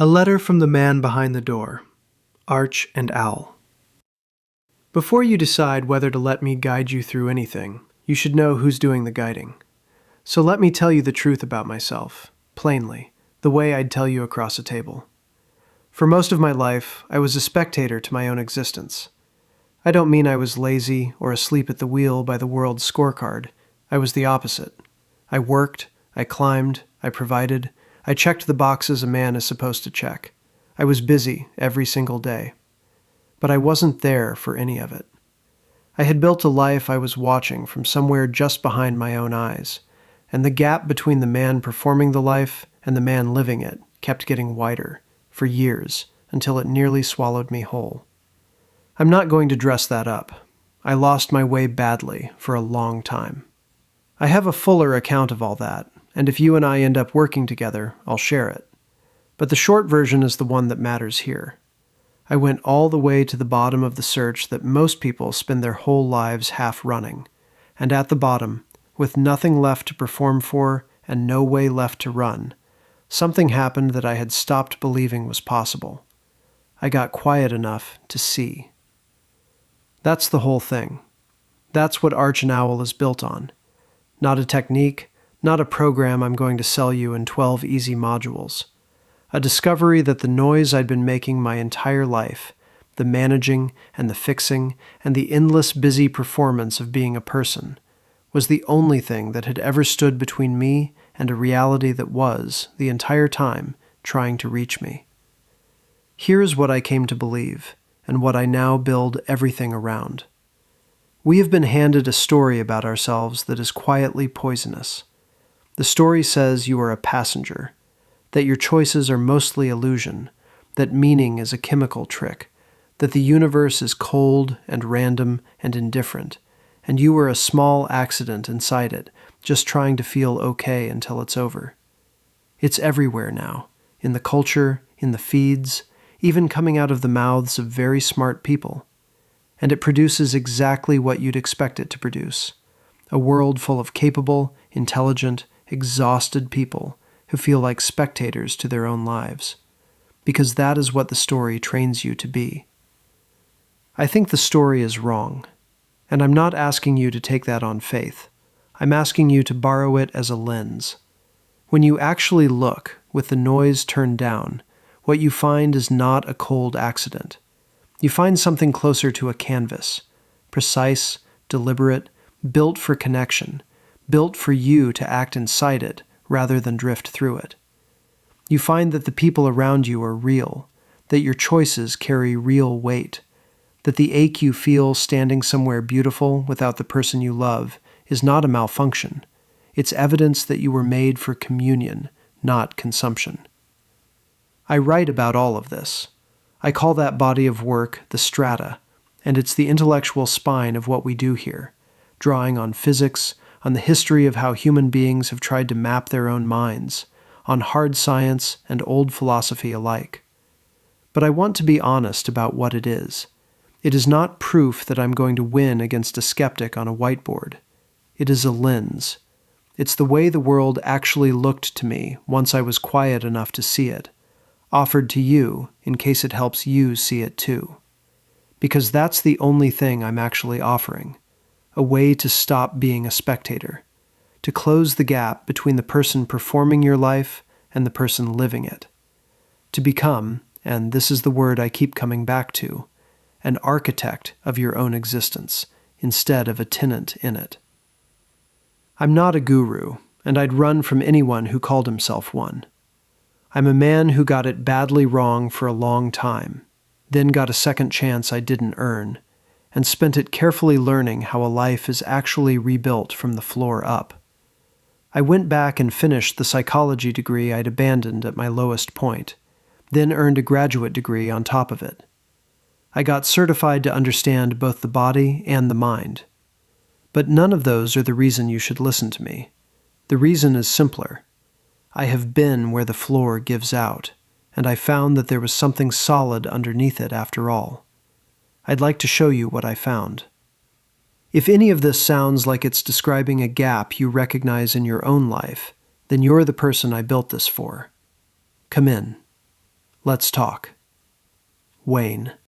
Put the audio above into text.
A letter from the man behind the door, Arch and Owl. Before you decide whether to let me guide you through anything, you should know who's doing the guiding. So let me tell you the truth about myself, plainly, the way I'd tell you across a table. For most of my life, I was a spectator to my own existence. I don't mean I was lazy or asleep at the wheel by the world's scorecard. I was the opposite. I worked, I climbed, I provided, I checked the boxes a man is supposed to check. I was busy every single day. But I wasn't there for any of it. I had built a life I was watching from somewhere just behind my own eyes, and the gap between the man performing the life and the man living it kept getting wider, for years, until it nearly swallowed me whole. I'm not going to dress that up. I lost my way badly for a long time. I have a fuller account of all that, and if you and I end up working together, I'll share it. But the short version is the one that matters here. I went all the way to the bottom of the search that most people spend their whole lives half running, and at the bottom, with nothing left to perform for and no way left to run, something happened that I had stopped believing was possible. I got quiet enough to see. That's the whole thing. That's what Arch and Owl is built on. Not a technique, not a program I'm going to sell you in 12 easy modules. A discovery that the noise I'd been making my entire life, the managing and the fixing and the endless busy performance of being a person, was the only thing that had ever stood between me and a reality that was, the entire time, trying to reach me. Here is what I came to believe, and what I now build everything around. We have been handed a story about ourselves that is quietly poisonous. The story says you are a passenger, that your choices are mostly illusion, that meaning is a chemical trick, that the universe is cold and random and indifferent, and you are a small accident inside it, just trying to feel okay until it's over. It's everywhere now, in the culture, in the feeds, even coming out of the mouths of very smart people. And it produces exactly what you'd expect it to produce. A world full of capable, intelligent, exhausted people who feel like spectators to their own lives. Because that is what the story trains you to be. I think the story is wrong. And I'm not asking you to take that on faith. I'm asking you to borrow it as a lens. When you actually look, with the noise turned down, what you find is not a cold accident. You find something closer to a canvas, precise, deliberate, built for connection, built for you to act inside it rather than drift through it. You find that the people around you are real, that your choices carry real weight, that the ache you feel standing somewhere beautiful without the person you love is not a malfunction. It's evidence that you were made for communion, not consumption. I write about all of this. I call that body of work the strata, and it's the intellectual spine of what we do here, drawing on physics, on the history of how human beings have tried to map their own minds, on hard science and old philosophy alike. But I want to be honest about what it is. It is not proof that I'm going to win against a skeptic on a whiteboard. It is a lens. It's the way the world actually looked to me once I was quiet enough to see it, offered to you in case it helps you see it too. Because that's the only thing I'm actually offering, a way to stop being a spectator, to close the gap between the person performing your life and the person living it, to become, and this is the word I keep coming back to, an architect of your own existence instead of a tenant in it. I'm not a guru, and I'd run from anyone who called himself one. I'm a man who got it badly wrong for a long time, then got a second chance I didn't earn, and spent it carefully learning how a life is actually rebuilt from the floor up. I went back and finished the psychology degree I'd abandoned at my lowest point, then earned a graduate degree on top of it. I got certified to understand both the body and the mind. But none of those are the reason you should listen to me. The reason is simpler. I have been where the floor gives out, and I found that there was something solid underneath it after all. I'd like to show you what I found. If any of this sounds like it's describing a gap you recognize in your own life, then you're the person I built this for. Come in. Let's talk. Wayne.